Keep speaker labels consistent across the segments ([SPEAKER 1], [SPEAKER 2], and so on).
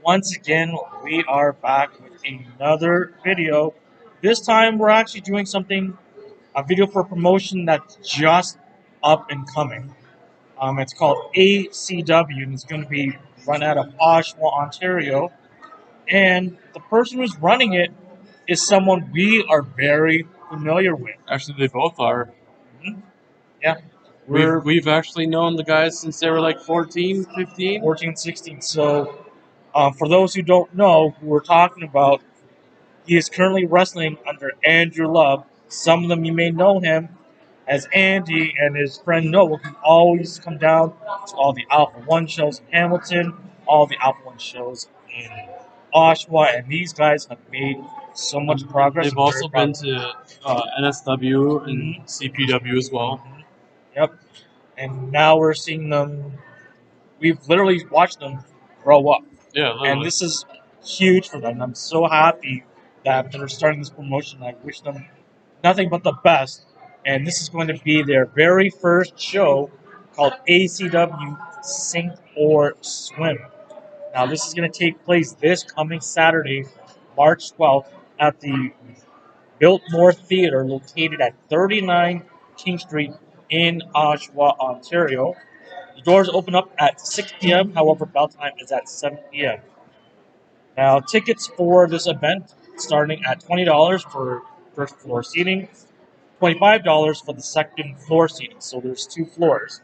[SPEAKER 1] Once again, we are back with another video. This time, we're actually doing a video for a promotion that's just up and coming. It's called ACW, and it's going to be run out of Oshawa, Ontario. And the person who's running it is someone we are very familiar with.
[SPEAKER 2] Actually, they both are.
[SPEAKER 1] Mm-hmm. Yeah.
[SPEAKER 2] We've actually known the guys since they were like 14, 15?
[SPEAKER 1] 14, 16. So, for those who don't know who we're talking about, he is currently wrestling under Andrew Love. Some of them you may know him as Andy, and his friend Noah can always come down to all the Alpha 1 shows in Hamilton, all the Alpha 1 shows in Oshawa, and these guys have made so much progress.
[SPEAKER 2] They've also been to NSW and CPW as well.
[SPEAKER 1] Mm-hmm. Yep. And now we're seeing them. We've literally watched them grow up.
[SPEAKER 2] Yeah, literally.
[SPEAKER 1] And this is huge for them. I'm so happy that they're starting this promotion. I wish them nothing but the best. And this is going to be their very first show called ACW Sink or Swim. Now, this is going to take place this coming Saturday, March 12th, at the Biltmore Theatre, located at 39 King Street in Oshawa, Ontario. The doors open up at 6 p.m., however, bell time is at 7 p.m. Now, tickets for this event starting at $20 for first floor seating, $25 for the second floor seating. So there's two floors.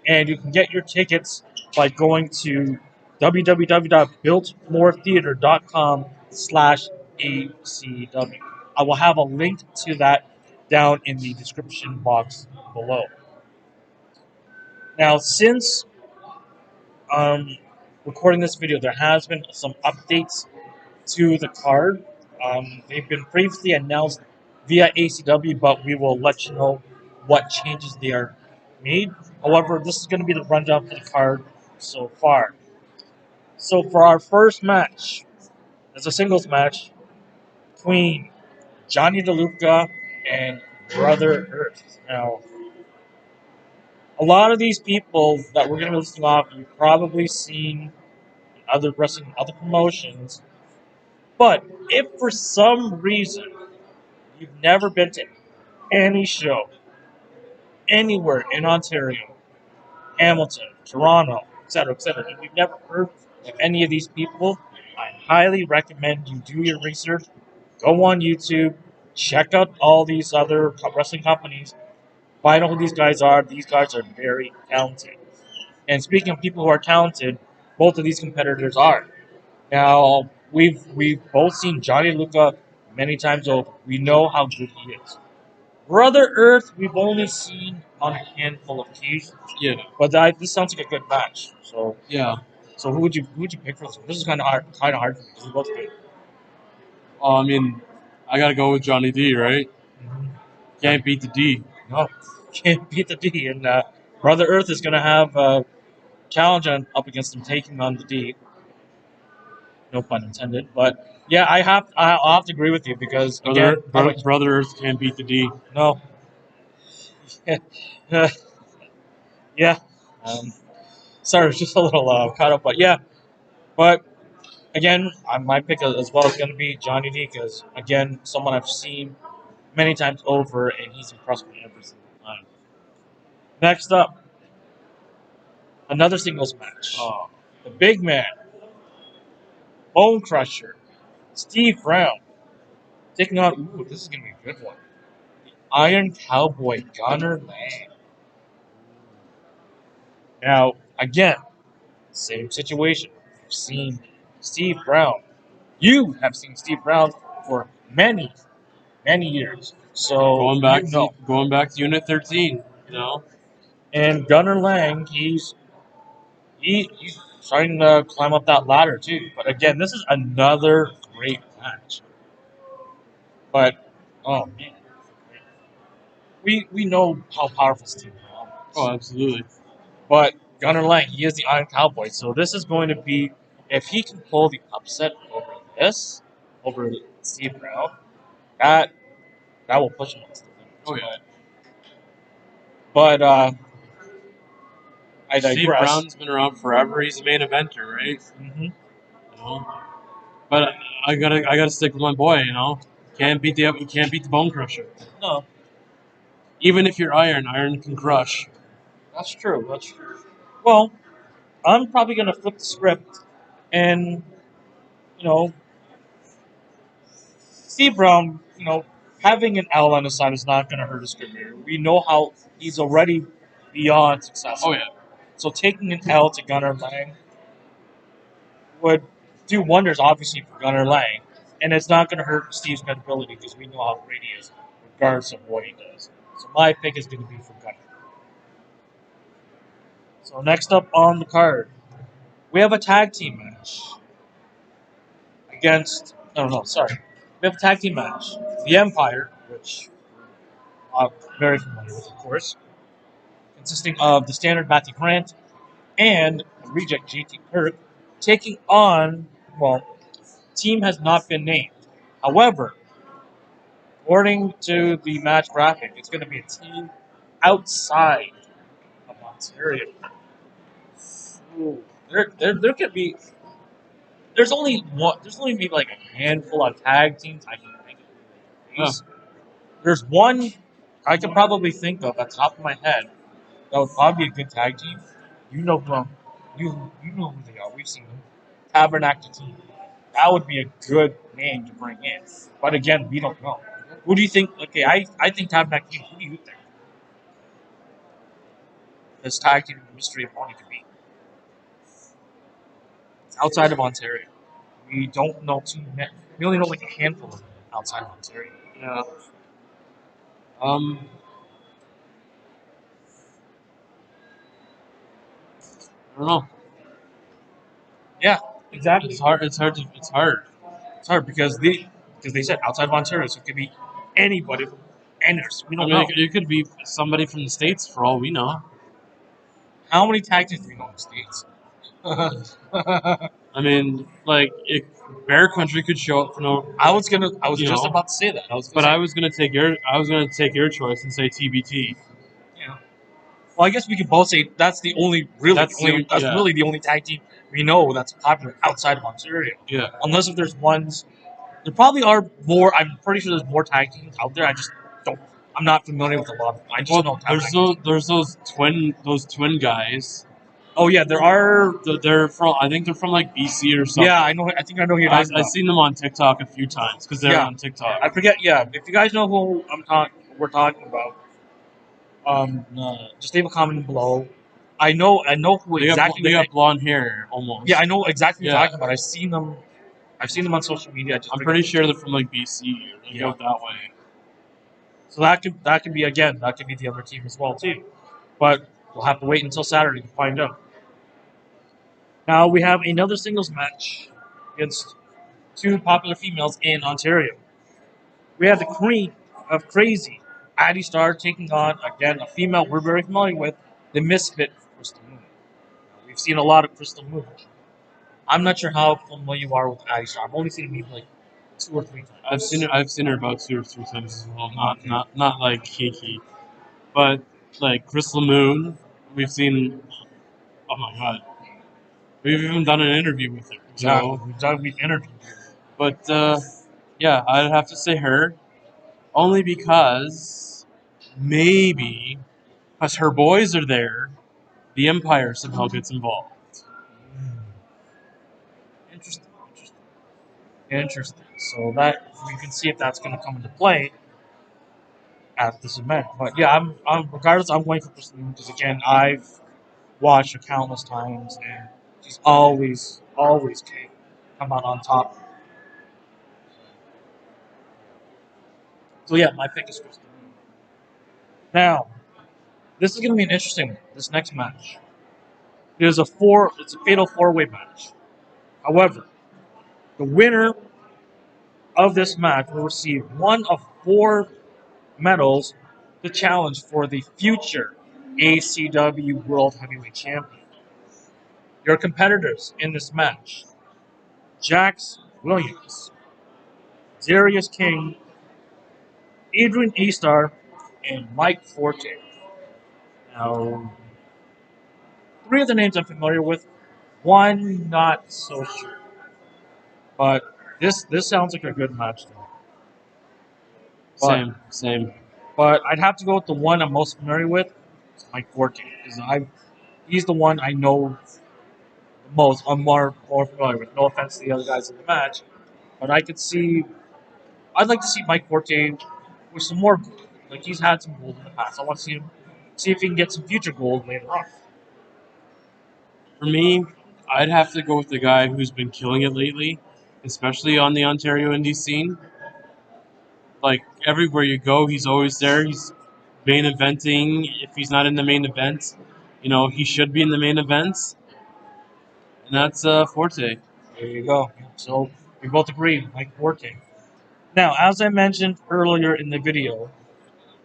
[SPEAKER 1] And you can get your tickets by going to www.biltmoretheater.com/ACW. I will have a link to that down in the description box below. Now, since recording this video, there has been some updates to the card. They've been previously announced via ACW, but we will let you know what changes they are made. However, this is going to be the rundown for the card so far. So for our first match, it's a singles match between Jonny Deluca and Brother Earth. Now, a lot of these people that we're going to be listing off, you've probably seen in other wrestling, other promotions. But if for some reason you've never been to any show anywhere in Ontario, Hamilton, Toronto, etc., and you've never heard of any of these people, I highly recommend you do your research. Go on YouTube, check out all these other wrestling companies, find out who these guys are. These guys are very talented. And speaking of people who are talented, both of these competitors are. Now, we've both seen Jonny Luca many times over. We know how good he is. Brother Earth, we've only seen on a handful of occasions.
[SPEAKER 2] Yeah.
[SPEAKER 1] But this sounds like a good match. So
[SPEAKER 2] yeah.
[SPEAKER 1] So who would you pick for this? This is kind of hard for me because we're both good.
[SPEAKER 2] I mean, I gotta go with Johnny D, right?
[SPEAKER 1] Mm-hmm.
[SPEAKER 2] Can't beat the D.
[SPEAKER 1] No, can't beat the D. And Brother Earth is going to have a challenge up against him, taking on the D. No pun intended. But yeah, I'll have to agree with you because again,
[SPEAKER 2] Brother Earth can't beat the D.
[SPEAKER 1] No. Yeah. Sorry, it's just a little caught up, but yeah. But again, my pick as well is going to be Jonny D because again, someone I've seen many times over, and he's impressed me every single time. Next up, another singles match.
[SPEAKER 2] Oh.
[SPEAKER 1] The big man, Bonecrusher, Steve Brown, taking on. Ooh, this is going to be a good one. The Iron Cowboy, Gunner Lang. Now, again, same situation. You've seen Steve Brown. You have seen Steve Brown for many, many years. So
[SPEAKER 2] going back to Unit 13, you know.
[SPEAKER 1] And Gunner Lang, he's starting to climb up that ladder too. But again, this is another great match. But oh man, we know how powerful Steve Brown is.
[SPEAKER 2] Oh, absolutely.
[SPEAKER 1] But Gunner Lang, he is the Iron Cowboy, so this is going to be, if he can pull the upset over Steve Brown, that will push him to the limit.
[SPEAKER 2] Oh yeah.
[SPEAKER 1] But I digress.
[SPEAKER 2] Steve Brown's been around forever. He's a main eventer, right?
[SPEAKER 1] Mm-hmm.
[SPEAKER 2] know. But I gotta stick with my boy. You know, you can't beat the Bonecrusher.
[SPEAKER 1] No,
[SPEAKER 2] Even if you're iron, iron can crush.
[SPEAKER 1] that's true. That's true. Well, I'm probably gonna flip the script, and you know, Steve Brown, having an L on his side is not gonna hurt his career. We know how he's already beyond successful.
[SPEAKER 2] Oh yeah.
[SPEAKER 1] So taking an L to Gunnar Lang would do wonders, obviously, for Gunnar Lang, and it's not going to hurt Steve's credibility because we know how great he is, regardless of what he does. So my pick is going to be for Gunnar. So next up on the card, we have a tag team match against. No, sorry. We have a tag team match. The Empire, which I'm very familiar with, of course, consisting of the standard Matthew Grant and the reject JT Kirk, taking on, well, team has not been named. However, according to the match graphic, it's going to be a team outside of Ontario. Ooh. There could be. There's only one. There's only maybe like a handful of tag teams I can think of. There's one I can probably think of at the top of my head that would probably be a good tag team. You know who you know who they are. We've seen them. Tabernacle team. That would be a good name to bring in. But again, we don't know. Who do you think? Okay, I think Tabernacle team. Who do you think this tag team mystery of Bonnie could be? It's outside of Ontario. We don't know too many. We only know like a handful of them outside of Ontario.
[SPEAKER 2] Yeah. I don't know.
[SPEAKER 1] Yeah, exactly.
[SPEAKER 2] It's hard. It's hard. It's hard.
[SPEAKER 1] It's hard because they said outside of Ontario, so it could be anybody. And we don't
[SPEAKER 2] I mean,
[SPEAKER 1] know.
[SPEAKER 2] it could be somebody from the States for all we know.
[SPEAKER 1] How many tag teams do we know in the States?
[SPEAKER 2] I mean, like, Bear Country could show up for no.
[SPEAKER 1] I was just
[SPEAKER 2] know,
[SPEAKER 1] about to say that.
[SPEAKER 2] I was gonna take your choice and say TBT.
[SPEAKER 1] Yeah. Well, I guess we could both say that's the only really
[SPEAKER 2] That's
[SPEAKER 1] really the only tag team we know that's popular outside of Ontario.
[SPEAKER 2] Yeah.
[SPEAKER 1] Unless if there's ones, there probably are more. I'm pretty sure there's more tag teams out there. I just don't. I'm not familiar with a lot of them. I just know
[SPEAKER 2] there's those twin guys.
[SPEAKER 1] Oh yeah, there are.
[SPEAKER 2] They're from. I think they're from like BC or something.
[SPEAKER 1] Yeah, I know. I think I know who you're talking about.
[SPEAKER 2] I've seen them on TikTok a few times because they're on TikTok.
[SPEAKER 1] I forget. Yeah, if you guys know who we're talking about, just leave a comment below. I know who exactly.
[SPEAKER 2] They got blonde hair almost.
[SPEAKER 1] Yeah, I know exactly what you're talking about. I've seen them on social media.
[SPEAKER 2] I'm pretty sure they're from like BC. They go that way.
[SPEAKER 1] So that could be the other team as well too, but we'll have to wait until Saturday to find out. Now we have another singles match against two popular females in Ontario. We have the Queen of Crazy, Addy Starr, taking on, again, a female we're very familiar with, the Misfit, Krystal Moon. We've seen a lot of Krystal Moon. I'm not sure how familiar you are with Addy Starr. I've only seen her maybe like 2 or 3 times.
[SPEAKER 2] I've seen her about 2 or 3 times as well. Not like Kiki, but like Krystal Moon. We've seen. Oh my god, we've even done an interview with her. So
[SPEAKER 1] we've interviewed her.
[SPEAKER 2] But yeah, I'd have to say her, only because maybe because her boys are there, the Empire somehow gets involved.
[SPEAKER 1] Interesting. So that we can see if that's going to come into play at this event. But yeah, I'm regardless, I'm going for Krystal Moon because again, I've watched her countless times and she's always come out on top. So yeah, my pick is Krystal Moon. Now, this is going to be an interesting one. This next match. It's a fatal 4-way match. However, the winner of this match will receive one of 4 medals to challenge for the future ACW World Heavyweight Champion. Your competitors in this match: Jax Williams, Darius King, Adrian Astar, and Mike Forte. Now, 3 of the names I'm familiar with, 1 not so sure. But this sounds like a good match. Though. But,
[SPEAKER 2] Same.
[SPEAKER 1] But I'd have to go with the one I'm most familiar with, Mike Forte, because he's the one I know the most. I'm more familiar with. No offense to the other guys in the match, but I'd like to see Mike Forte with some more gold. Like he's had some gold in the past. I want to see if he can get some future gold later on.
[SPEAKER 2] For me, I'd have to go with the guy who's been killing it lately, especially on the Ontario indie scene. Like everywhere you go, he's always there. He's main eventing. If he's not in the main event, he should be in the main events. And that's Forte.
[SPEAKER 1] There you go. So we both agree, Mike Forte. Now, as I mentioned earlier in the video,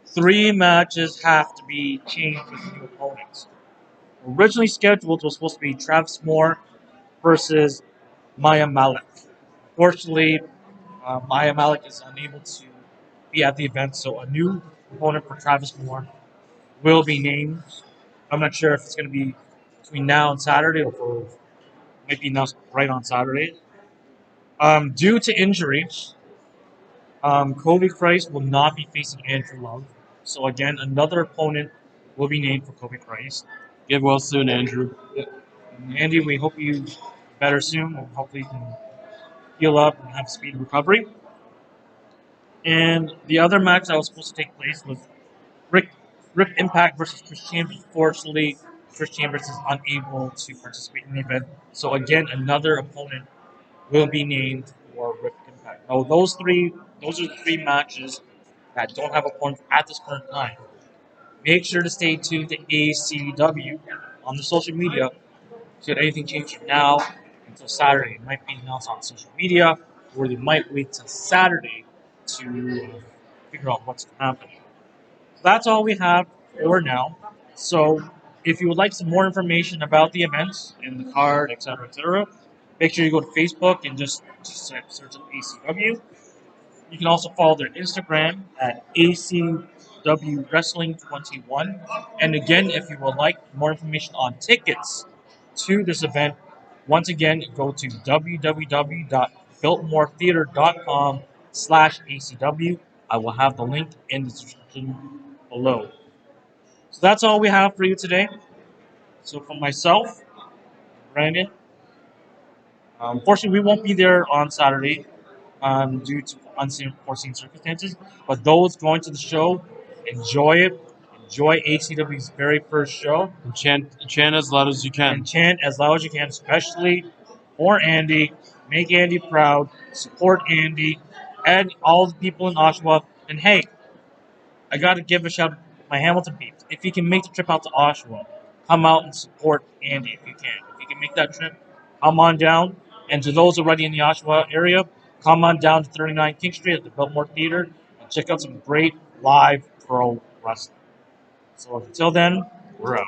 [SPEAKER 1] 3 matches have to be changed with new opponents. Originally scheduled was supposed to be Travis Moore versus Mya Malak. Fortunately, Mya Malak is unable to be at the event, so a new opponent for Travis Moore will be named. I'm not sure if it's going to be between now and Saturday or might be announced right on Saturday. Due to injury, Covey Crist will not be facing Andrew Love. So again, another opponent will be named for Covey Crist.
[SPEAKER 2] Get well soon, Andrew.
[SPEAKER 1] Andy, we hope you better soon. Hopefully you can heal up and have a speedy recovery. And the other match that was supposed to take place was Rick Impact versus Chris Chambers. Fortunately, Chris Chambers is unable to participate in the event. So again, another opponent will be named for Rick Impact. Now those are the 3 matches that don't have opponents at this current time. Make sure to stay tuned to ACW on the social media. Should anything change from now until Saturday, it might be announced on social media, or they might wait till Saturday to figure out what's happening. So that's all we have for now. So if you would like some more information about the events and the card, etc., make sure you go to Facebook and just search up ACW. You can also follow their Instagram at ACW Wrestling 21. And again, if you would like more information on tickets to this event, once again, go to www.biltmoretheatre.com/ACW. I will have the link in the description below. So that's all we have for you today. So for myself, Brandon, unfortunately, we won't be there on Saturday due to unforeseen circumstances. But those going to the show, enjoy it. Enjoy ACW's very first show.
[SPEAKER 2] And chant as loud as you can.
[SPEAKER 1] And chant as loud as you can, especially for Andy. Make Andy proud. Support Andy. And all the people in Oshawa. And hey, I got to give a shout out to my Hamilton peeps. If you can make the trip out to Oshawa, come out and support Andy if you can. If you can make that trip, come on down. And to those already in the Oshawa area, come on down to 39 King Street at the Biltmore Theatre and check out some great live pro wrestling. So until then, we're out.